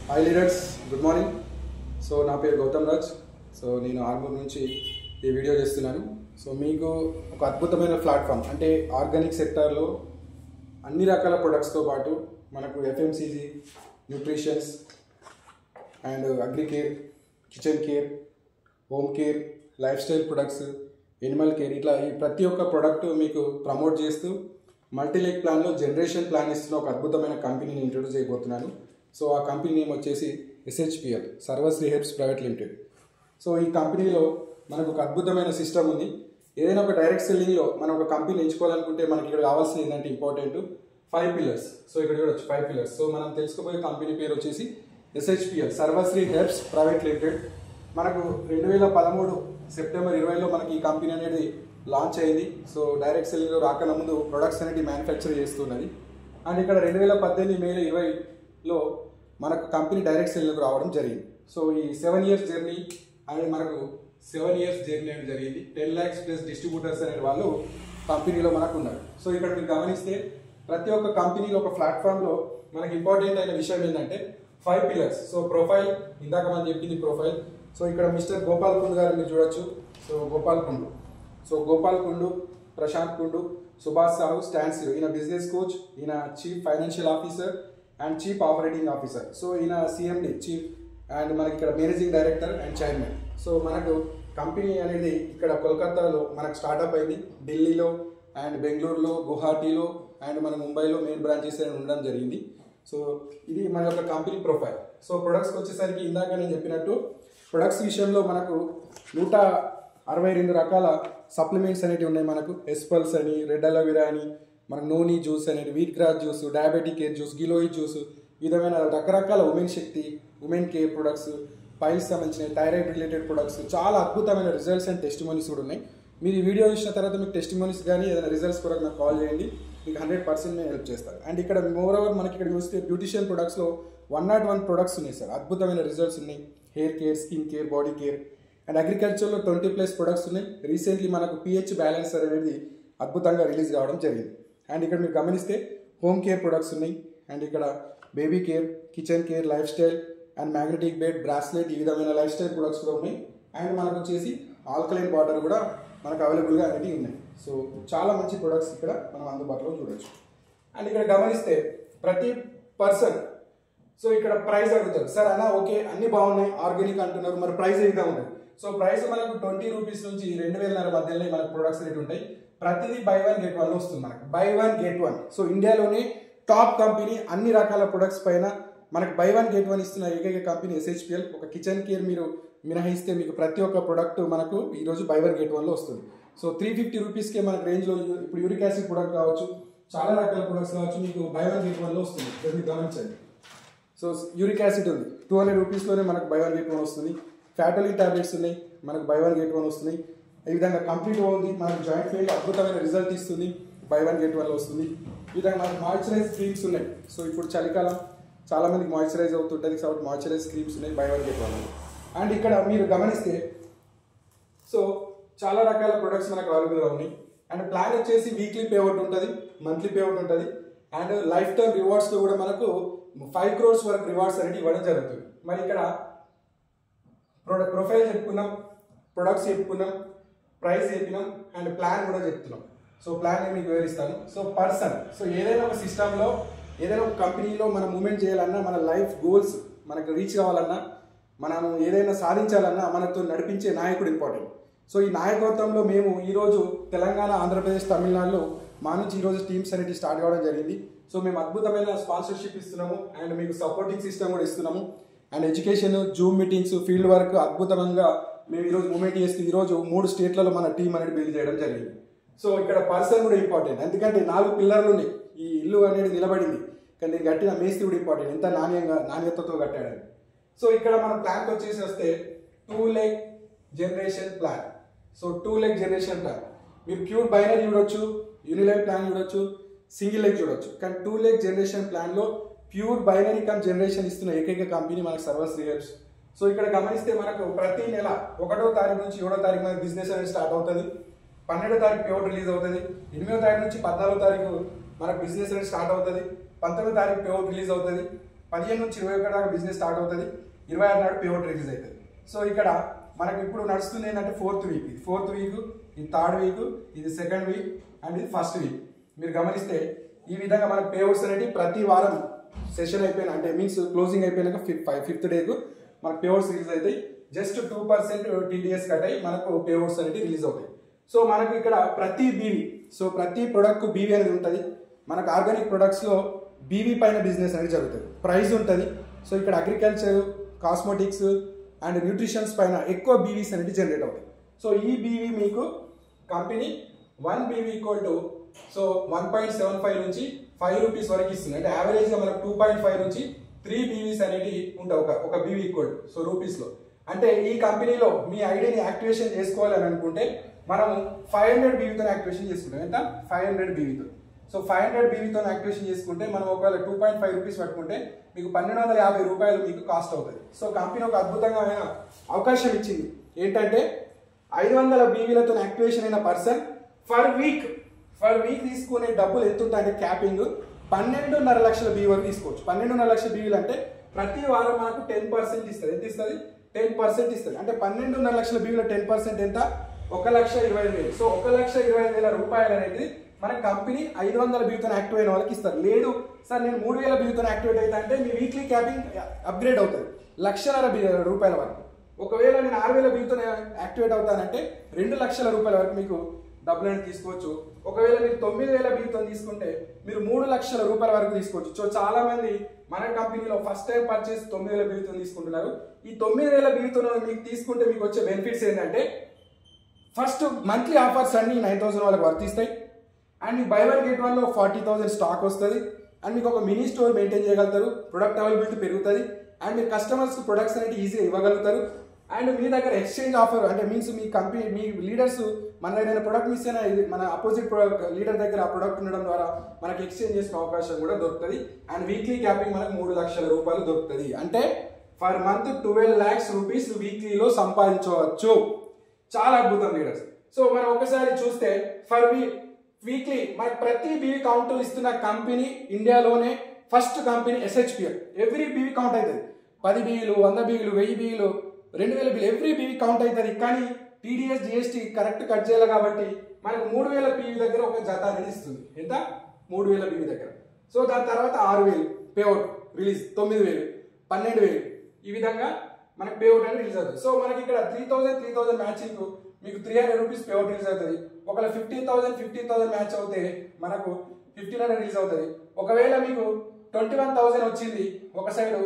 Hi leaders, good morning. So నా పేరు Gautam Raj. So నేను ఆర్మూర్ నుంచి ఈ వీడియో చేస్తున్నాను. సో మీకు ఒక అద్భుతమైన ప్లాట్ఫామ్ అంటే ఆర్గానిక్ సెక్టార్లో అన్ని రకాల ప్రొడక్ట్స్తో పాటు మనకు FMCG, nutritions and agri care, kitchen care, home care, life style products, Animal care, ఇట్లా ఈ ప్రతి ఒక్క ప్రోడక్ట్ మీకు ప్రమోట్ చేస్తూ మల్టీలెగ్ ప్లాన్లో జనరేషన్ ప్లాన్ ఇస్తున్న ఒక అద్భుతమైన కంపెనీని ఇంట్రొడ్యూస్ చేయబోతున్నాను. సో ఆ కంపెనీ నేమ్ వచ్చేసి SHPL, Sarvashri herbs private limited. So ఈ కంపెనీలో మనకు ఒక అద్భుతమైన సిస్టమ్ ఉంది. ఏదైనా ఒక డైరెక్ట్ సెల్లింగ్లో మనం ఒక కంపెనీ ఎంచుకోవాలనుకుంటే మనకి ఇక్కడ కావాల్సింది ఏంటంటే ఇంపార్టెంట్ 5 పిల్లర్స్. సో ఇక్కడ చూడొచ్చు 5 పిల్లర్స్. సో మనం తెలుసుకోబోయే కంపెనీ పేరు వచ్చేసి SHPL, Sarvashri herbs private limited. మనకు 2013 సెప్టెంబర్ 20లో మనకి ఈ కంపెనీ అనేది లాంచ్ అయింది. సో డైరెక్ట్ సెల్లింగ్లో రాకన ముందు ప్రొడక్ట్స్ అనేది మ్యానుఫ్యాక్చర్ చేస్తున్నది. అండ్ ఇక్కడ 2018 మే 20లో మనకు కంపెనీ డైరెక్ట్ సెల్లింగ్కి రావడం జరిగింది. సో ఈ 7 ఇయర్స్ జర్నీ అనేది మనకు 7 ఇయర్స్ జర్నీ అనేది జరిగింది. 10 lakhs ప్లస్ డిస్ట్రిబ్యూటర్స్ అనే వాళ్ళు కంపెనీలో మనకు ఉన్నారు. సో ఇక్కడ మీరు గమనిస్తే ప్రతి ఒక్క కంపెనీలో ఒక ప్లాట్ఫామ్లో మనకి ఇంపార్టెంట్ అయిన విషయం ఏంటంటే 5 పిల్లర్స్. సో ప్రొఫైల్, ఇందాక మనం చెప్పింది ప్రొఫైల్. సో ఇక్కడ మిస్టర్ గోపాల్ కుండు గారు మీరు చూడొచ్చు. సో గోపాల్ కుండు, ప్రశాంత్ కుండు, సుభాష్ సాహు, స్టాన్స్, ఈయన బిజినెస్ కోచ్, ఈయన chief financial officer and chief operating officer. So ఈయన CMD చీఫ్ అండ్ మనకి ఇక్కడ managing director and chairman. So మనకు కంపెనీ అనేది ఇక్కడ కోల్కతాలో మనకు స్టార్ట్అప్ అయింది. ఢిల్లీలో అండ్ బెంగళూరులో, గువాహటీలో అండ్ మన ముంబైలో మెయిన్ బ్రాంచెస్ అని ఉండడం జరిగింది. సో ఇది మన యొక్క కంపెనీ ప్రొఫైల్. సో ప్రొడక్ట్స్కి వచ్చేసరికి ఇందాక నేను చెప్పినట్టు ప్రొడక్ట్స్ విషయంలో మనకు 162 రకాల సప్లిమెంట్స్ అనేవి ఉన్నాయి. మనకు ఎస్పల్స్ అని, రెడ్ అలోవెరా అని, మనకు నోనీ జ్యూస్ అనేది, wheat grass juice, diabetic care juice, giloy juice, ఈ విధమైన రకరకాల women Shakti, women care products, piles సంబంధించిన థైరాయిడ్ రిలేటెడ్ ప్రొడక్ట్స్, చాలా అద్భుతమైన రిజల్ట్స్ అండ్ టెస్టిమోనీస్ కూడా ఉన్నాయి. మీరు ఈ వీడియో చూసిన తర్వాత మీకు టెస్టిమోనీస్ కానీ ఏదైనా రిజల్ట్స్ కూడా నాకు కాల్ చేయండి, మీకు 100% నేను హెల్ప్ చేస్తాను. అండ్ ఇక్కడ మోరోవర్ మనకి ఇక్కడ చూస్తే బ్యూటిషియన్ ప్రొడక్ట్స్లో 101 ప్రొడక్ట్స్ ఉన్నాయి సార్. అద్భుతమైన రిజల్ట్స్ ఉన్నాయి. Hair care, skin care, body care and అగ్రికల్చర్లో 20+ ప్రొడక్ట్స్ ఉన్నాయి. రీసెంట్లీ మనకు pH బ్యాలెన్సర్ అనేది అద్భుతంగా రిలీజ్ కావడం జరిగింది. అండ్ ఇక్కడ మీరు గమనిస్తే హోమ్ కేర్ ప్రొడక్ట్స్ ఉన్నాయి. అండ్ ఇక్కడ baby care, kitchen care, life style and magnetic bed, bracelet, ఈ విధమైన లైఫ్ స్టైల్ ప్రొడక్ట్స్ కూడా ఉన్నాయి. అండ్ మనకు వచ్చేసి ఆల్కలైన్ వాటర్ కూడా మనకు అవైలబుల్గా అనేవి ఉన్నాయి. సో చాలా మంచి ప్రొడక్ట్స్ ఇక్కడ మనం అందుబాటులో చూడొచ్చు. అండ్ ఇక్కడ గమనిస్తే ప్రతి పర్సన్ సో ఇక్కడ ప్రైస్ అడుగుతారు. సార్ అన్న ఓకే అన్ని బాగున్నాయి, ఆర్గానిక్ అంటున్నారు, మరి ప్రైస్ ఎంత ఉంటుంది? సో ప్రైస్ మనకు 20 రూపీస్ నుంచి 2000 మధ్యలో మనకు ప్రొడక్ట్స్ రేట్ ఉంటాయి. ప్రతిదీ బై 1 get 1 వస్తుంది మనకు. By 1 get 1. సో ఇండియాలోనే టాప్ కంపెనీ అన్ని రకాల ప్రొడక్ట్స్ పైన మనకు బై 1 get 1 ఇస్తున్న ఏకైక కంపెనీ SHPL. ఒక కిచెన్ కేర్ మీరు మినహాయిస్తే మీకు ప్రతి ఒక్క ప్రొడక్ట్ మనకు ఈరోజు బై 1 get 1లో వస్తుంది. సో 350 రూపీస్కే మనకు రేంజ్లో ఇప్పుడు యూరిక్ యాసిడ్ ప్రొడక్ట్ కావచ్చు, చాలా రకాల ప్రొడక్ట్స్ కావచ్చు, మీకు బై 1 get 1లో వస్తుంది. మీరు గమనించండి. సో యూరిక్ యాసిడ్ ఉంది 200 రూపీస్లోనే మనకు బై 1 get 1 వస్తుంది. ఫ్యాటోలిన్ టాబ్లెట్స్ ఉన్నాయి, మనకు బై 1 get 1 వస్తుంది. ఈ విధంగా కంప్లీట్ ఉంది, మనకు జాయింట్ పెయిన్ అద్భుతమైన రిజల్ట్ ఇస్తుంది, బై 1 get 1లో వస్తుంది. ఈ విధంగా మనకు మాయిశ్చరైజ్ క్రీమ్స్ ఉన్నాయి. సో ఇప్పుడు చలికాలం చాలా మందికి మాయిశ్చరైజ్ అవుతుంటుంది కాబట్టి మాయిశ్చరైజ్ క్రీమ్స్ ఉన్నాయి బై 1 get 1. అండ్ ఇక్కడ మీరు గమనిస్తే సో చాలా రకాల ప్రొడక్ట్స్ మనకు అవైలబుల్గా ఉన్నాయి. అండ్ ప్లాన్ వచ్చేసి వీక్లీ పేఅవుట్ ఉంటుంది, మంత్లీ పేఅవుట్ ఉంటుంది. అండ్ లైఫ్ టైమ్ రివార్డ్స్లో కూడా మనకు 5 crores వరకు రివార్డ్స్ అనేది ఇవ్వడం జరుగుతుంది. మరి ఇక్కడ ప్రొఫైల్ చెప్పుకున్నాం, ప్రొడక్ట్స్ చెప్పుకున్నాం, ప్రైస్ చెప్పినాం అండ్ ప్లాన్ కూడా చెప్తున్నాం. సో ప్లాన్ నేను మీకు వివరిస్తాను. సో పర్సన్, సో ఏదైనా ఒక సిస్టంలో ఏదైనా ఒక కంపెనీలో మనం మూవ్మెంట్ చేయాలన్నా, మన లైఫ్ గోల్స్ మనకు రీచ్ కావాలన్నా, మనం ఏదైనా సాధించాలన్నా మనతో నడిపించే నాయకుడు ఇంపార్టెంట్. సో ఈ నాయకత్వంలో మేము ఈరోజు తెలంగాణ, ఆంధ్రప్రదేశ్, తమిళనాడులో మా నుంచి ఈరోజు టీమ్స్ అనేవి స్టార్ట్ కావడం జరిగింది. సో మేము అద్భుతమైన స్పాన్సర్షిప్ ఇస్తున్నాము అండ్ మీకు సపోర్టింగ్ సిస్టమ్ కూడా ఇస్తున్నాము. And education, Zoom meetings, field work అద్భుతంగా మేము ఈరోజు మూవ్మెంట్ చేస్తూ ఈరోజు 3 స్టేట్లలో మన టీం అనేది బిల్డ్ చేయడం జరిగింది. సో ఇక్కడ పర్సన్ కూడా ఇంపార్టెంట్, ఎందుకంటే 4 పిల్లర్లు ఉన్నాయి. ఈ ఇల్లు అనేది నిలబడింది కానీ దీన్ని కట్టిన మేస్త్రి కూడా ఇంపార్టెంట్, ఎంత నాణ్యతతో కట్టాడని. సో ఇక్కడ మన ప్లాన్కి వచ్చేసి వస్తే 2 leg generation plan. So 2 leg generation plan మీరు ప్యూర్ బైనరీ చూడొచ్చు, యూనిలైవ్ ప్లాన్ చూడొచ్చు, సింగిల్ లెగ్ చూడొచ్చు. కానీ 2 leg జనరేషన్ ప్లాన్లో ప్యూర్ బైనరీ కమ్ జనరేషన్ ఇస్తున్న ఏకైక కంపెనీ మనకు సర్వశ్రీ హెర్బ్స్. సో ఇక్కడ గమనిస్తే మనకు ప్రతి నెల 1వ తారీఖు నుంచి 7వ తారీఖు మనకు బిజినెస్ అనేది స్టార్ట్ అవుతుంది. 12వ తారీఖు పేఅవుట్ రిలీజ్ అవుతుంది. 8వ తారీఖు నుంచి 14వ తారీఖు మనకు బిజినెస్ అనేది స్టార్ట్ అవుతుంది. 19వ తారీఖు పేఅవుట్ రిలీజ్ అవుతుంది. 15 నుంచి 21 దాకా బిజినెస్ స్టార్ట్ అవుతుంది, 26 నాడు పేఅవుట్ రిలీజ్ అవుతుంది. సో ఇక్కడ మనకు ఇప్పుడు నడుస్తుంది ఏంటంటే 4th వీక్, ఇది 4th వీక్, ఇది 3rd వీక్, ఇది 2nd వీక్ అండ్ ఇది 1st వీక్. మీరు గమనిస్తే ఈ విధంగా మనకు పేఅవుట్స్ అనేవి ప్రతి వారం సెషన్ అయిపోయిన అంటే మీన్స్ క్లోజింగ్ అయిపోయినాక 5th డేకు మనకు పేఅవుట్స్ రిలీజ్ అవుతాయి. జస్ట్ 2% TDS కట్ అయ్యి మనకు పేఅవుట్స్ అనేవి రిలీజ్ అవుతాయి. సో మనకు ఇక్కడ ప్రతి బీవీ, సో ప్రతి ప్రొడక్ట్ బీవీ అనేది ఉంటుంది. మనకు ఆర్గానిక్ ప్రొడక్ట్స్లో బీవీ పైన బిజినెస్ అనేది జరుగుతుంది, ప్రైస్ ఉంటుంది. సో ఇక్కడ అగ్రికల్చర్, కాస్మెటిక్స్ అండ్ న్యూట్రిషన్స్ పైన ఎక్కువ బీవీస్ అనేది జనరేట్ అవుతాయి. సో ఈ బీవీ మీకు company 1 BV equal to so 1.75 నుంచి 5 రూపీస్ వరకు ఇస్తుంది. అంటే యావరేజ్గా మనకు 2.5 నుంచి 3 బీవీస్ అనేవి ఉంటాయి ఒక బీవీ ఈక్వల్ టు సో రూపీస్లో. అంటే ఈ కంపెనీలో మీ ఐడిని యాక్టివేషన్ చేసుకోవాలని అనుకుంటే మనము 500 బీవీతో యాక్టివేషన్ చేసుకుంటాం. ఎంత? 500 బీవీతో. సో 500 బీవీతో యాక్టివేషన్ చేసుకుంటే మనం ఒకవేళ 2.5 రూపీస్ పట్టుకుంటే మీకు 1250 రూపాయలు మీకు కాస్ట్ అవుతుంది. సో కంపెనీ ఒక అద్భుతమైన అవకాశం ఇచ్చింది. ఏంటంటే 500 బీవీలతో యాక్టివేషన్ అయిన పర్సన్ ఫర్ వీక్ తీసుకునే డబ్బులు ఎంత ఉంటాయంటే క్యాపింగ్ 12.5 లక్షల బీవీ వరకు తీసుకోవచ్చు. 12.5 లక్షల బీవీలు అంటే ప్రతి వారం మనకు 10% ఇస్తుంది. ఎంత ఇస్తుంది? 10% ఇస్తుంది. అంటే 12.5 లక్షల బీవీల 10% ఎంత? 1,25,000. సో 1,25,000 రూపాయలు అనేది మన కంపెనీ 500 బీవీతో యాక్టివ్ అయిన వాళ్ళకి ఇస్తారు. లేదు సార్ నేను 3,000 బీవీతో యాక్టివేట్ అయితే అంటే మీ వీక్లీ క్యాపింగ్ అప్గ్రేడ్ అవుతుంది 1,50,000 రూపాయల వరకు. ఒకవేళ నేను 6,000 బీవీతో యాక్టివేట్ అవుతానంటే 2,00,000 రూపాయల వరకు మీకు డబ్బులు అనేది తీసుకోవచ్చు. ఒకవేళ మీరు 9,000 బీవీతో తీసుకుంటే మీరు 3,00,000 రూపాయల వరకు తీసుకోవచ్చు. సో చాలా మంది మన కంపెనీలో ఫస్ట్ టైం పర్చేస్ 9,000 బీవీతో తీసుకుంటున్నారు. ఈ 9,000 బీవీతో మీకు తీసుకుంటే మీకు వచ్చే బెనిఫిట్స్ ఏంటంటే ఫస్ట్ మంత్లీ ఆఫర్స్ అన్ని 9,000 వాళ్ళకి వర్తిస్తాయి. అండ్ మీకు బై 1 get 1లో 40,000 స్టాక్ వస్తుంది. అండ్ మీకు ఒక మినీ స్టోర్ మెయింటైన్ చేయగలుగుతారు, ప్రొడక్ట్ అవైలబిలిటీ పెరుగుతుంది. అండ్ మీరు కస్టమర్స్కి ప్రొడక్ట్స్ అనేది ఈజీగా ఇవ్వగలుగుతారు. అండ్ మీ దగ్గర ఎక్స్చేంజ్ ఆఫర్ అంటే మీన్స్ మీ కంపెనీ మీ లీడర్స్ మన దగ్గర ప్రొడక్ట్ మిస్ అయినా మన అపోజిట్ లీడర్ దగ్గర ఆ ప్రొడక్ట్ ఉండడం ద్వారా మనకి ఎక్స్చేంజ్ చేసిన అవకాశం కూడా దొరుకుతుంది. అండ్ వీక్లీ క్యాపింగ్ మనకు 3,00,000 రూపాయలు దొరుకుతుంది. అంటే ఫర్ మంత్ 12 lakhs రూపీస్ వీక్లీలో సంపాదించవచ్చు. చాలా అద్భుతం లీడర్స్. సో మనం ఒకసారి చూస్తే ఫర్ వీక్లీ మనకు ప్రతి బీవీ కౌంట్ ఇస్తున్న కంపెనీ ఇండియాలోనే first company SHPL. Every BV count అవుతుంది. 10 బీవీలు, 100 బీవీలు, 1000 బీవీలు, 2,000 బీవీలు, ఎవ్రీ బీవీ కౌంట్ అవుతుంది. కానీ TDS GST కరెక్ట్ కట్ చేయాలి కాబట్టి మనకు 3,000 బీవీ దగ్గర ఒక జత అనేది ఇస్తుంది. ఎంత? 3,000 బీవీ దగ్గర. సో దాని తర్వాత 6,000 పేఅవుట్ రిలీజ్, 9,000, 12,000 ఈ విధంగా మనకు పేఅవుట్ అనేది రిలీజ్ అవుతుంది. సో మనకి ఇక్కడ 3,000 మ్యాచింగ్ మీకు 300 రూపీస్ పేఅవుట్ రిలీజ్ అవుతుంది. ఒకవేళ 15,000 మ్యాచ్ అవుతే మనకు 1,500 రిలీజ్ అవుతుంది. ఒకవేళ మీకు 21,000 వచ్చింది, ఒక సైడ్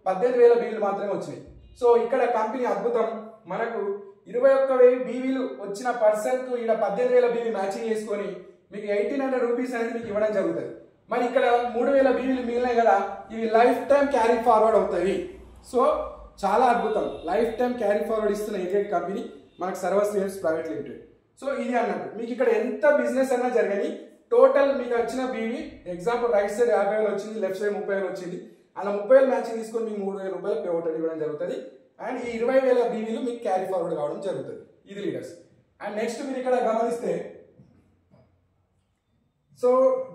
18,000 బీవీలు మాత్రమే వచ్చినాయి. సో ఇక్కడ కంపెనీ అద్భుతం, మనకు 21,000 బీవీలు వచ్చిన పర్సన్కు ఇక్కడ 18,000 బీవీ మ్యాచింగ్ చేసుకొని మీకు 1,800 రూపీస్ అనేది మీకు ఇవ్వడం జరుగుతుంది. మరి ఇక్కడ 3,000 బీవీలు మిగిలినాయి కదా, ఇవి లైఫ్ టైం క్యారీ ఫార్వర్డ్ అవుతాయి. సో చాలా అద్భుతం, లైఫ్ టైం క్యారీ ఫార్వర్డ్ ఇస్తున్న ఏకైక కంపెనీ మనకు సర్వశ్రేయస్ ప్రైవేట్ లిమిటెడ్. సో ఇది అన్నట్టు మీకు ఇక్కడ ఎంత బిజినెస్ అయినా జరగని టోటల్ మీకు వచ్చిన బీవీ ఎగ్జాంపుల్ రైట్ సైడ్ 50,000 వచ్చింది, లెఫ్ట్ సైడ్ 30,000 వచ్చింది. అలా 30,000 మ్యాచింగ్ తీసుకొని మీకు 3,000 రూపాయలు పేఅవుట్ అని ఇవ్వడం జరుగుతుంది. అండ్ ఈ 20,000 బీవీలు మీకు క్యారీ ఫార్వర్డ్ కావడం జరుగుతుంది. ఇది లీడర్స్. అండ్ నెక్స్ట్ మీరు ఇక్కడ గమనిస్తే సో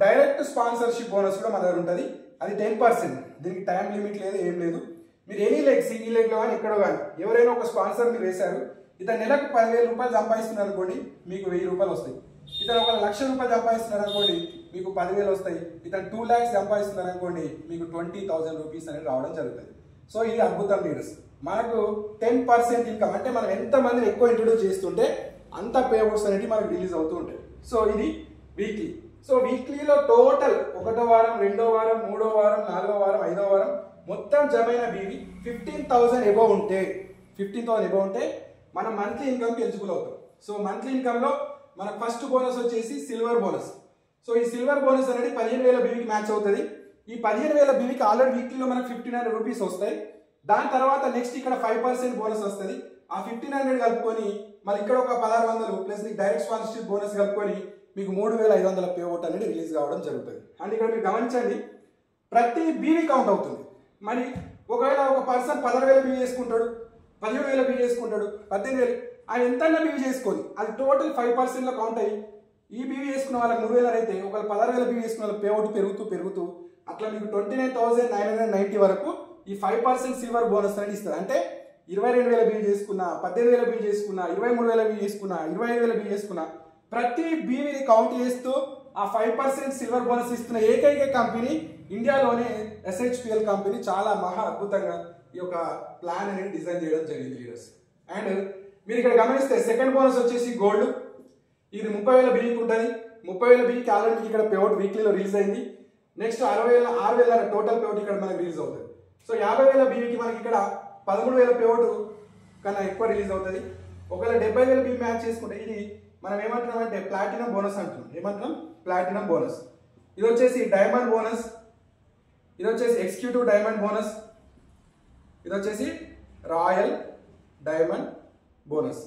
డైరెక్ట్ స్పాన్సర్షిప్ బోనస్ కూడా మన దగ్గర ఉంటుంది. అది 10%. దీనికి టైం లిమిట్ లేదు, ఏం లేదు. మీరు ఎనీ లెగ్, సింగిల్ లెగ్లో కానీ ఎక్కడో కానీ ఎవరైనా ఒక స్పాన్సర్ మీరు వేశారు, ఇతను నెలకు 10,000 రూపాయలు సంపాదిస్తున్నారు అనుకోండి, మీకు 1,000 రూపాయలు వస్తాయి. ఇతను 1,00,000 రూపాయలు సంపాదిస్తున్నారు అనుకోండి, మీకు 10,000 వస్తాయి. ఇతను 2 lakhs సంపాదిస్తున్నారు అనుకోండి, మీకు 20,000 రూపీస్ అనేది రావడం జరుగుతుంది. సో ఇది అద్భుతం లీడర్స్. మనకు 10% ఇన్కమ్ అంటే మనం ఎంత మందిని ఎక్కువ ఇంట్రొడ్యూస్ చేస్తుంటే అంత పేఅవుట్స్ అనేవి మనకు రిలీజ్ అవుతూ ఉంటాయి. సో ఇది వీక్లీ. సో వీక్లీలో టోటల్ 1వ వారం, 2వ వారం, 3వ వారం, 4వ వారం, 5వ వారం మొత్తం జమైన బీవీ 15,000 అబౌవ్ ఉంటే 15,000 అబౌవ్ ఉంటే మనం మంత్లీ ఇన్కమ్కి ఎలిజిబుల్ అవుతాం. సో మంత్లీ ఇన్కమ్లో మనకు ఫస్ట్ బోనస్ వచ్చేసి సిల్వర్ బోనస్. సో ఈ సిల్వర్ బోనస్ అనేది 15,000 బీవీకి మ్యాచ్ అవుతుంది. ఈ 15,000 బీవీకి ఆల్రెడీ వీక్లీలో మనకు 1,500 రూపీస్ వస్తాయి. దాని తర్వాత నెక్స్ట్ ఇక్కడ 5% బోనస్ వస్తుంది. ఆ 1,500 కలుపుకొని మళ్ళీ ఇక్కడ ఒక 1,600 ప్లస్ డైరెక్ట్ స్పాన్సర్షిప్ బోనస్ కలుపుకొని మీకు 3,500 పేఅవుట్ అనేది రిలీజ్ కావడం జరుగుతుంది. అండ్ ఇక్కడ మీరు గమనించండి, ప్రతి బీవీ కౌంట్ అవుతుంది. మరి ఒకవేళ ఒక పర్సన్ 16,000 బీవీ చేసుకుంటాడు, 17,000 బీవీ చేసుకుంటాడు, 18,000 ఆయన ఎంతైనా బీవీ చేసుకొని అది టోటల్ 5%లో కౌంట్ అయ్యి ఈ బీవీ వేసుకున్న వాళ్ళకి 3,000 అయితే ఒకవేళ 16,000 బీవీ వేసుకున్న వాళ్ళకి పేఅవుట్ పెరుగుతూ అట్లా మీకు 29,990 వరకు ఈ 5% సిల్వర్ బోనస్ అనేది ఇస్తారు. అంటే 22,000 బిల్ చేసుకున్నా, 18,000 బిల్ చేసుకున్నా, 23,000 బిల్ చేసుకున్నా, 25,000 బిల్ చేసుకున్నా, ప్రతి బీవీని కౌంట్ చేస్తూ ఆ 5% సిల్వర్ బోనస్ ఇస్తున్న ఏకైక కంపెనీ ఇండియాలోనే SHPL కంపెనీ. చాలా మహా అద్భుతంగా ఈ యొక్క ప్లాన్ అనేది డిజైన్ చేయడం జరిగింది లీడర్స్. అండ్ మీరు ఇక్కడ గమనిస్తే సెకండ్ బోనస్ వచ్చేసి గోల్డ్. ఇది 30,000 బిల్కి ఉంటుంది. 30,000 బిల్కి ఆల్రెడీ మీకు ఇక్కడ పేఅవుట్ వీక్లీలో రిలీజ్ అయింది. నెక్స్ట్ 6,000 టోటల్ పేఅవుట్ ఇక్కడ మనకి రిలీజ్ అవుతుంది. సో 50,000 బీవీకి మనకి ఇక్కడ 13,000 పేఅవుట్ కన్నా ఎక్కువ రిలీజ్ అవుతుంది. ఒకవేళ 70,000 బీవీ మ్యాచ్ చేసుకుంటే ఇది మనం ఏమంటున్నాం అంటే ప్లాటినం బోనస్ అంటున్నాం. ఏమంటున్నాం? Platinum bonus. ఇది వచ్చేసి డైమండ్ బోనస్, ఇది వచ్చేసి ఎగ్జిక్యూటివ్ డైమండ్ బోనస్, ఇది వచ్చేసి రాయల్ డైమండ్ బోనస్.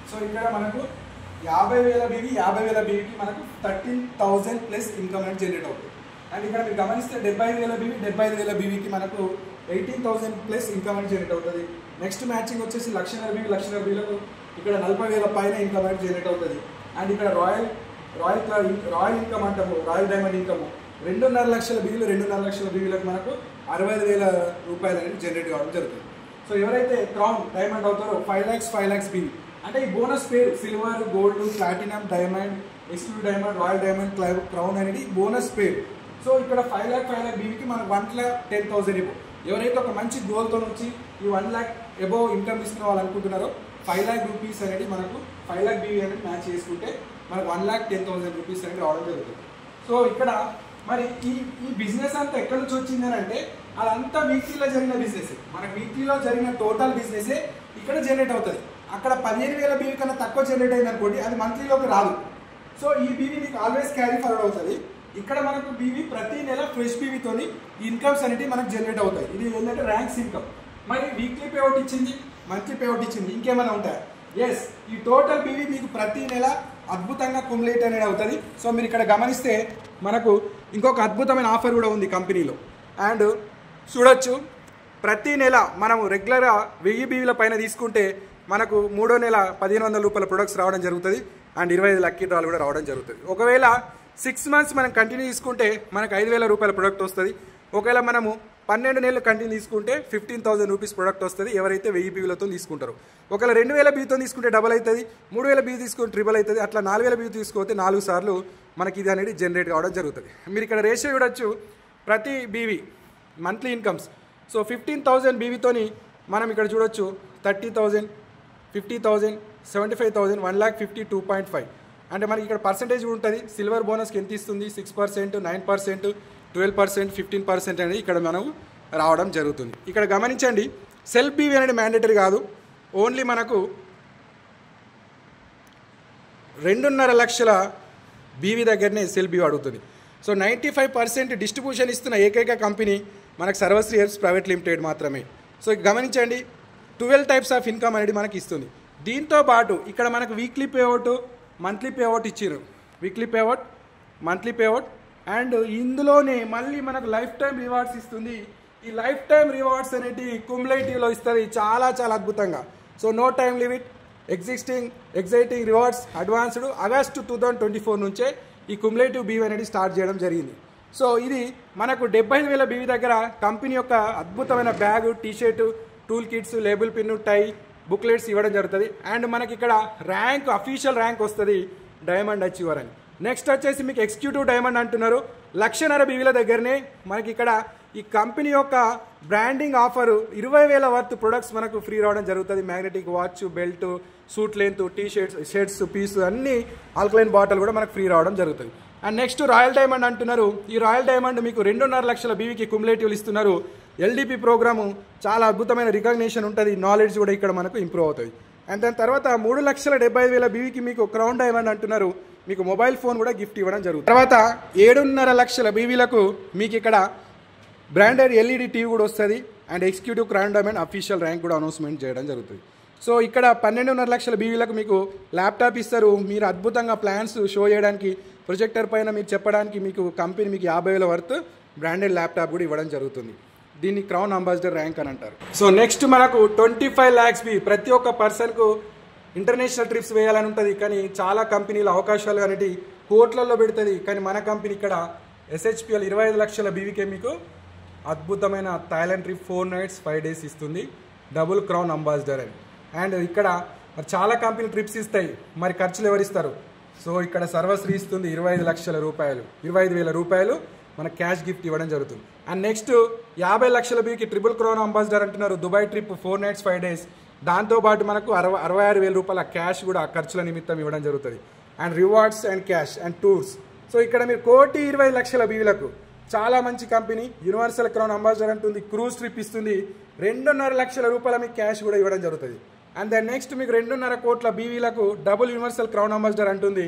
సో ఇక్కడ మనకు 50,000 బీవీ, 50,000 బీవీకి మనకు 13,000 ప్లస్ ఇన్కమ్ అనేది జనరేట్ అవుతుంది. అండ్ ఇక్కడ మీరు గమనిస్తే 75,000 బీవీ, 75,000 బీవీకి మనకు 18,000 ప్లస్ ఇన్కమ్ అనేది జనరేట్ అవుతుంది. నెక్స్ట్ మ్యాచింగ్ వచ్చేసి 1,00,000 బీవీ, 1,00,000 బీవీలకు ఇక్కడ 40,000 పైన ఇన్కమ్ అనేది జనరేట్ అవుతుంది. అండ్ ఇక్కడ రాయల్ ఇన్కమ్ అంటాము, రాయల్ డైమండ్ ఇన్కమ్ 2.5 లక్షల బీవీలు, 2.5 లక్షల బీవీలకు మనకు 65,000 రూపాయలు అనేది జనరేట్ కావడం జరుగుతుంది. సో ఎవరైతే క్రౌన్ డైమండ్ అవుతారో 5 lakhs బీవీ, అంటే ఈ బోనస్ పేరు silver, gold, platinum, diamond, exclusive diamond, royal diamond, crown అనేది బోనస్ పేరు. సో ఇక్కడ 5 lakh బీవీకి మనకు 1,10,000 ఎబో. ఎవరైతే ఒక మంచి గోల్తో వచ్చి ఈ 1 lakh ఎబో ఇన్కమ్ ఇస్తున్న వాళ్ళు అనుకుంటున్నారో 5 lakh రూపీస్ అనేది మనకు 5 lakh బీవీ అనేది మ్యాచ్ చేసుకుంటే మనకు 1,10,000 రూపీస్ అనేది రావడం జరుగుతుంది. సో ఇక్కడ మరి ఈ బిజినెస్ అంతా ఎక్కడి నుంచి వచ్చిందని అంటే అదంతా వీక్లీలో జరిగిన బిజినెస్. మనకు వీక్లీలో జరిగిన టోటల్ బిజినెసే ఇక్కడ జనరేట్ అవుతుంది. అక్కడ 15,000 బీవీ కన్నా తక్కువ జనరేట్ అయింది అనుకోండి, అది మంత్లీలోకి రాదు. సో ఈ బీవీ మీకు ఆల్వేస్ క్యారీ ఫార్వర్డ్ అవుతుంది. ఇక్కడ మనకు బీవీ ప్రతి నెల ఫ్రెష్ బీవీతోని ఇన్కమ్స్ అనేవి మనకు జనరేట్ అవుతాయి. ఇది ఏంటంటే ర్యాంక్స్ ఇన్కమ్. మరి వీక్లీ పేఅవుట్ ఇచ్చింది, మంత్లీ పేఅవుట్ ఇచ్చింది, ఇంకేమైనా ఉంటాయా? ఎస్, ఈ టోటల్ బీవీ మీకు ప్రతి నెల అద్భుతంగా కుమ్యులేట్ అనేది అవుతుంది. సో మీరు ఇక్కడ గమనిస్తే మనకు ఇంకొక అద్భుతమైన ఆఫర్ కూడా ఉంది కంపెనీలో. అండ్ చూడొచ్చు, ప్రతి నెల మనము రెగ్యులర్గా 1000 బీవీల పైన తీసుకుంటే మనకు 3వ నెల 1,500 రూపాయల ప్రొడక్ట్స్ రావడం జరుగుతుంది. అండ్ 25 లక్కీ డ్రాలు కూడా రావడం జరుగుతుంది. ఒకవేళ 6 months మనం కంటిన్యూ తీసుకుంటే మనకు 5,000 రూపాయల ప్రొడక్ట్ వస్తుంది. ఒకవేళ మనము 12 నెలలు కంటిన్యూ తీసుకుంటే 15,000 రూపీస్ ప్రొడక్ట్ వస్తుంది, ఎవరైతే 1000 బీవీలతో తీసుకుంటారో. ఒకవేళ 2,000 బీవీతో తీసుకుంటే డబల్ అవుతుంది, 3,000 బీవీ తీసుకుంటే ట్రిబల్ అవుతుంది. అట్లా 4,000 బీవీ తీసుకుంటే 4 సార్లు మనకి ఇది అనేది జనరేట్ కావడం జరుగుతుంది. మీరు ఇక్కడ రేషియో చూడొచ్చు, ప్రతి బీవీ మంత్లీ ఇన్కమ్స్. సో 15,000 బీవీతోని మనం ఇక్కడ చూడొచ్చు 30,000, 50,000, 75,000, 1,52.5. అంటే మనకి ఇక్కడ పర్సెంటేజ్ ఉంటుంది. సిల్వర్ బోనస్కి ఎంత ఇస్తుంది? 6%, 9%, 12%, 15% అనేది ఇక్కడ మనం రావడం జరుగుతుంది. ఇక్కడ గమనించండి, సెల్ఫ్ బీవీ అనేది మ్యాండేటరీ కాదు. ఓన్లీ మనకు 2.5 లక్షల బీవీ దగ్గరనే సెల్ఫ్ బీవీ అడుగుతుంది. సో 95% డిస్ట్రిబ్యూషన్ ఇస్తున్న ఏకైక కంపెనీ మనకు సర్వశ్రీ హెర్బ్స్ ప్రైవేట్ లిమిటెడ్ మాత్రమే. సో గమనించండి, 12 టైప్స్ ఆఫ్ ఇన్కమ్ అనేది మనకి ఇస్తుంది. దీంతో పాటు ఇక్కడ మనకు వీక్లీ పేఅవుట్, మంత్లీ పేఅవుట్ ఇచ్చారు. Weekly payout, monthly payout, and ఇందులోనే మళ్ళీ మనకు లైఫ్ టైం రివార్డ్స్ ఇస్తుంది. ఈ లైఫ్ టైం రివార్డ్స్ అనేవి కుమ్యులేటివ్లో ఇస్తుంది చాలా చాలా అద్భుతంగా. So no time limit, exciting rewards, advanced. August 2024 నుంచే ఈ కుమ్యులేటివ్ బీవీ అనేది స్టార్ట్ చేయడం జరిగింది. సో ఇది మనకు 75,000 బీవీ దగ్గర కంపెనీ యొక్క అద్భుతమైన bag, T shirt, tool kits, label pin, tie, booklets ఇవ్వడం జరుగుతుంది. అండ్ మనకి ఇక్కడ ర్యాంక్, అఫీషియల్ ర్యాంక్ వస్తుంది డైమండ్ అచీవర్ అని. నెక్స్ట్ వచ్చేసి మీకు ఎగ్జిక్యూటివ్ డైమండ్ అంటున్నారు. 1,00,000 బీవీల దగ్గరనే మనకి ఇక్కడ ఈ కంపెనీ యొక్క బ్రాండింగ్ ఆఫర్ 20,000 వర్త్ ప్రొడక్ట్స్ మనకు ఫ్రీ రావడం జరుగుతుంది. Magnetic watch, belt, suit length, T shirts, piece, అన్ని ఆల్కలైన్ బాటిల్ కూడా మనకు ఫ్రీ రావడం జరుగుతుంది. అండ్ నెక్స్ట్ రాయల్ డైమండ్ అంటున్నారు. ఈ రాయల్ డైమండ్ మీకు 2.5 లక్షల బీవీకి కుమ్యులేటివ్లు ఇస్తున్నారు. ఎల్డిపి ప్రోగ్రాము చాలా అద్భుతమైన రికగ్నిషన్ ఉంటుంది, నాలెడ్జ్ కూడా ఇక్కడ మనకు ఇంప్రూవ్ అవుతుంది. అండ్ దాని తర్వాత 3,75,000 బీవీకి మీకు క్రౌన్ డైమండ్ అంటున్నారు. మీకు మొబైల్ ఫోన్ కూడా గిఫ్ట్ ఇవ్వడం జరుగుతుంది. తర్వాత 7.5 లక్షల బీవీలకు మీకు ఇక్కడ బ్రాండెడ్ ఎల్ఈడి టీవీ కూడా వస్తుంది. And executive crown diamond official rank కూడా అనౌన్స్మెంట్ చేయడం జరుగుతుంది. సో ఇక్కడ 12.5 లక్షల బీవీలకు మీకు ల్యాప్టాప్ ఇస్తారు. మీరు అద్భుతంగా ప్లాన్స్ షో చేయడానికి, ప్రొజెక్టర్ పైన మీరు చెప్పడానికి మీకు కంపెనీ మీకు 50,000 వర్త్ బ్రాండెడ్ ల్యాప్టాప్ కూడా ఇవ్వడం జరుగుతుంది. దీన్ని క్రౌన్ అంబాసిడర్ ర్యాంక్ అని అంటారు. సో నెక్స్ట్ మనకు 25 lakhs బి ప్రతి ఒక్క పర్సన్కు ఇంటర్నేషనల్ ట్రిప్స్ వేయాలని ఉంటుంది. కానీ చాలా కంపెనీలు అవకాశాలు అనేవి కోట్లలో పెడుతుంది. కానీ మన కంపెనీ ఇక్కడ SHPL 25 లక్షల బీవీకే మీకు అద్భుతమైన థాయిలాండ్ ట్రిప్ 4 nights 5 days ఇస్తుంది, డబుల్ క్రౌన్ అంబాసిడర్ అని. అండ్ ఇక్కడ మరి చాలా కంపెనీలు ట్రిప్స్ ఇస్తాయి, మరి ఖర్చులు ఎవరిస్తారు? సో ఇక్కడ సర్వశ్రీ ఇస్తుంది 25 లక్షల రూపాయలు, 25,000 రూపాయలు మన క్యాష్ గిఫ్ట్ ఇవ్వడం జరుగుతుంది. అండ్ నెక్స్ట్ 50 లక్షల బీకి ట్రిపుల్ క్రౌన్ అంబాసిడర్ అంటున్నారు, దుబాయ్ ట్రిప్ 4 nights 5 days. దాంతోపాటు మనకు 66,000 రూపాయల క్యాష్ కూడా ఖర్చుల నిమిత్తం ఇవ్వడం జరుగుతుంది. And rewards and cash and tours. So ఇక్కడ మీరు 1,20 లక్షల బీవీలకు చాలా మంచి కంపెనీ యూనివర్సల్ క్రౌన్ అంబాసిడర్ అంటుంది, క్రూజ్ ట్రిప్ ఇస్తుంది, 2.5 లక్షల రూపాయల మీకు క్యాష్ కూడా ఇవ్వడం జరుగుతుంది. అండ్ దెన్ నెక్స్ట్ మీకు 2.5 కోట్ల బీవీలకు డబుల్ యూనివర్సల్ క్రౌన్ అంబాసిడర్ అంటుంది.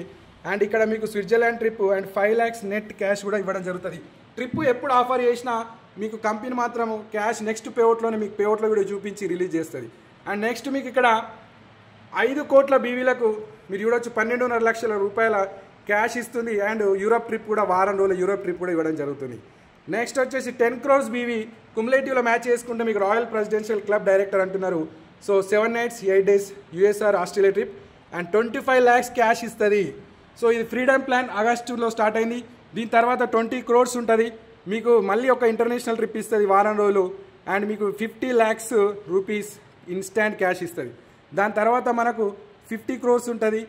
అండ్ ఇక్కడ మీకు Switzerland trip and 5 lakhs net cash కూడా ఇవ్వడం జరుగుతుంది. ట్రిప్ ఎప్పుడు ఆఫర్ చేసినా మీకు కంపెనీ మాత్రము క్యాష్ నెక్స్ట్ పేఅవుట్లోనే మీకు పేఅవుట్లో కూడా చూపించి రిలీజ్ చేస్తుంది. అండ్ నెక్స్ట్ మీకు ఇక్కడ 5 కోట్ల బీవీలకు మీరు చూడొచ్చు 12.5 లక్షల రూపాయల క్యాష్ ఇస్తుంది. అండ్ యూరోప్ ట్రిప్ కూడా వారం రోజుల యూరోప్ ట్రిప్ కూడా ఇవ్వడం జరుగుతుంది. నెక్స్ట్ వచ్చేసి 10 crores బీవీ కుములేటివ్లో మ్యాచ్ చేసుకుంటే మీకు రాయల్ ప్రెసిడెన్షియల్ క్లబ్ డైరెక్టర్ అంటున్నారు. So 7 nights 8 days USR Australia trip and 25 lakhs cash ఇస్తుంది. సో ఇది ఫ్రీడమ్ ప్లాన్ ఆగస్టులో స్టార్ట్ అయింది. దీని తర్వాత 20 crores ఉంటుంది, మీకు మళ్ళీ ఒక ఇంటర్నేషనల్ ట్రిప్ ఇస్తుంది వారం రోజులు. అండ్ మీకు 50 lakhs రూపీస్ ఇన్స్టాంట్ క్యాష్ ఇస్తుంది. దాని తర్వాత మనకు 50 crores ఉంటుంది.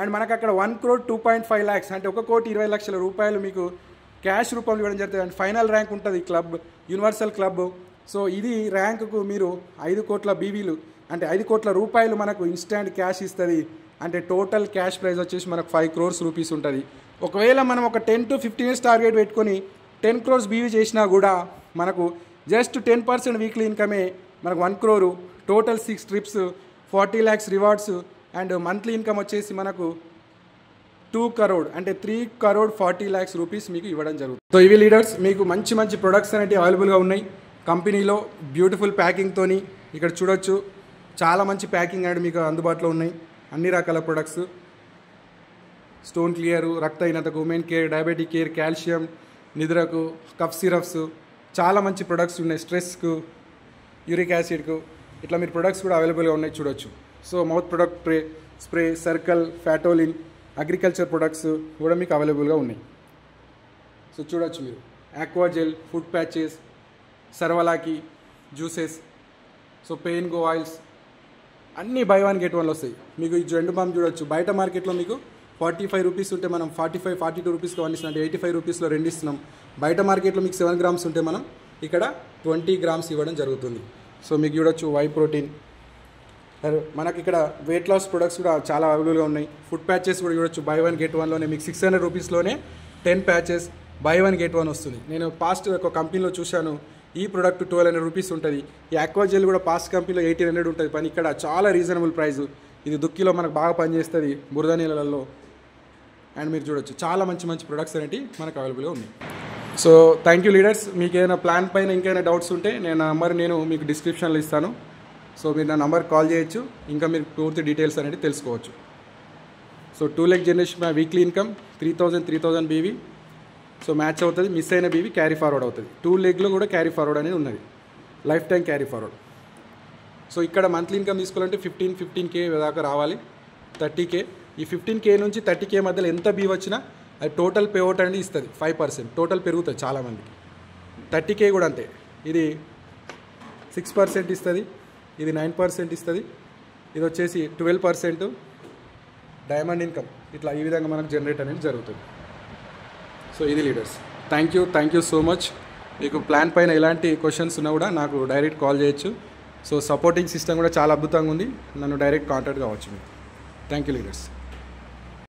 అండ్ మనకు అక్కడ 1 crore 2.5 lakhs అంటే 1,20 లక్షల రూపాయలు మీకు క్యాష్ రూపంలో ఇవ్వడం జరుగుతుంది. అండ్ ఫైనల్ ర్యాంక్ ఉంటుంది క్లబ్ యూనివర్సల్ క్లబ్. సో ఇది ర్యాంకుకు మీరు 5 కోట్ల బీవీలు అంటే 5 కోట్ల రూపాయలు మనకు ఇన్స్టాంట్ క్యాష్ ఇస్తుంది. అంటే టోటల్ క్యాష్ ప్రైస్ వచ్చేసి మనకు 5 crores రూపీస్ ఉంటుంది. ఒకవేళ మనం ఒక 10 to 15 years టార్గెట్ పెట్టుకొని 10 crores బీవీ చేసినా కూడా మనకు జస్ట్ 10% వీక్లీ ఇన్కమే మనకు 1 crore, total 6 trips, 40 lakhs rewards and monthly income వచ్చేసి మనకు 2 crore అంటే 3 crore 40 lakhs రూపీస్ మీకు ఇవ్వడం జరుగుతుంది. సో ఇవి లీడర్స్ మీకు మంచి మంచి ప్రొడక్ట్స్ అనేవి అవైలబుల్గా ఉన్నాయి కంపెనీలో, బ్యూటిఫుల్ ప్యాకింగ్తోని. ఇక్కడ చూడొచ్చు చాలా మంచి ప్యాకింగ్ అనేది మీకు అందుబాటులో ఉన్నాయి. అన్ని రకాల ప్రొడక్ట్స్ స్టోన్ క్లియర్, రక్తహీనతకు, women care, diabetic care, calcium, నిద్రకు, కఫ్ సిరప్స్, చాలా మంచి ప్రొడక్ట్స్ ఉన్నాయి. స్ట్రెస్కు, యూరిక్ యాసిడ్కు, ఇట్లా మీరు ప్రొడక్ట్స్ కూడా అవైలబుల్గా ఉన్నాయి చూడొచ్చు. So mouth product spray, circle, ఫ్యాటోలిన్, అగ్రికల్చర్ ప్రొడక్ట్స్ కూడా మీకు అవైలబుల్గా ఉన్నాయి. సో చూడొచ్చు మీరు ఆక్వాజెల్, ఫుడ్ ప్యాచెస్, సర్వలాకి juices, so pain go oils అన్నీ బై 1 get 1 వస్తాయి. మీకు ఈ జెండు బామ్ చూడొచ్చు, బయట మార్కెట్లో మీకు 45 రూపీస్ ఉంటే మనం 42 రూపీస్కి 1 ఇస్తున్నాం, అంటే 85 రూపీస్లో 2 ఇస్తున్నాం. బయట మార్కెట్లో మీకు 7 grams ఉంటే మనం ఇక్కడ 20 grams ఇవ్వడం జరుగుతుంది. సో మీకు చూడొచ్చు వై ప్రోటీన్, మనకి ఇక్కడ వెయిట్ లాస్ ప్రొడక్ట్స్ కూడా చాలా అవైలబుల్గా ఉన్నాయి. ఫుడ్ ప్యాచెస్ కూడా చూడొచ్చు, బై 1 get 1లోనే మీకు 600 రూపీస్లోనే 10 patches బై 1 get 1 వస్తుంది. నేను పాస్ట్ ఒక కంపెనీలో చూశాను, ఈ ప్రోడక్ట్ 1200 రూపీస్ ఉంటుంది. ఈ ఆక్వాజెల్ కూడా పాస్ట్ కంపెనీలో 1800 ఉంటుంది. పని ఇక్కడ చాలా రీజనబుల్ ప్రైస్. ఇది దుక్కిలో మనకు బాగా పనిచేస్తుంది, బురద నీళ్ళల్లో. అండ్ మీరు చూడొచ్చు చాలా మంచి మంచి ప్రొడక్ట్స్ అనేవి మనకు అవైలబుల్గా ఉన్నాయి. So thank you leaders. మీకు ఏదైనా ప్లాన్ పైన ఇంకైనా డౌట్స్ ఉంటే నేను మీకు డిస్క్రిప్షన్లో ఇస్తాను. సో మీరు నా నంబర్ కాల్ చేయొచ్చు, ఇంకా మీరు పూర్తి డీటెయిల్స్ అనేది తెలుసుకోవచ్చు. So 2 lakh generation weekly income 3000 బీవీ. సో మ్యాచ్ అవుతుంది, మిస్ అయిన బీవీ క్యారీ ఫార్వర్డ్ అవుతుంది. 2 legsలో కూడా క్యారీ ఫార్వర్డ్ అనేది ఉన్నది, life time carry forward. So ఇక్కడ మంత్లీ ఇన్కమ్ తీసుకోవాలంటే 15K దాకా రావాలి, 30K. ఈ 15K నుంచి 30K మధ్యలో ఎంత బీవీ వచ్చినా అది టోటల్ పేఅవుట్ అనేది ఇస్తుంది. 5% టోటల్ పెరుగుతుంది చాలామందికి. 30K కూడా అంతే, ఇది 6% ఇస్తుంది, ఇది 9% ఇస్తుంది, ఇది వచ్చేసి 12% డైమండ్ ఇన్కమ్. ఇట్లా ఈ విధంగా మనకు జనరేట్ అనేది జరుగుతుంది. సో ఇది leaders. Thank you so much. మీకు ప్లాన్ పైన ఎలాంటి క్వశ్చన్స్ ఉన్నా కూడా నాకు డైరెక్ట్ కాల్ చేయొచ్చు. సో సపోర్టింగ్ సిస్టమ్ కూడా చాలా అద్భుతంగా ఉంది, నన్ను డైరెక్ట్ కాంటాక్ట్ కావచ్చు. Thank you leaders.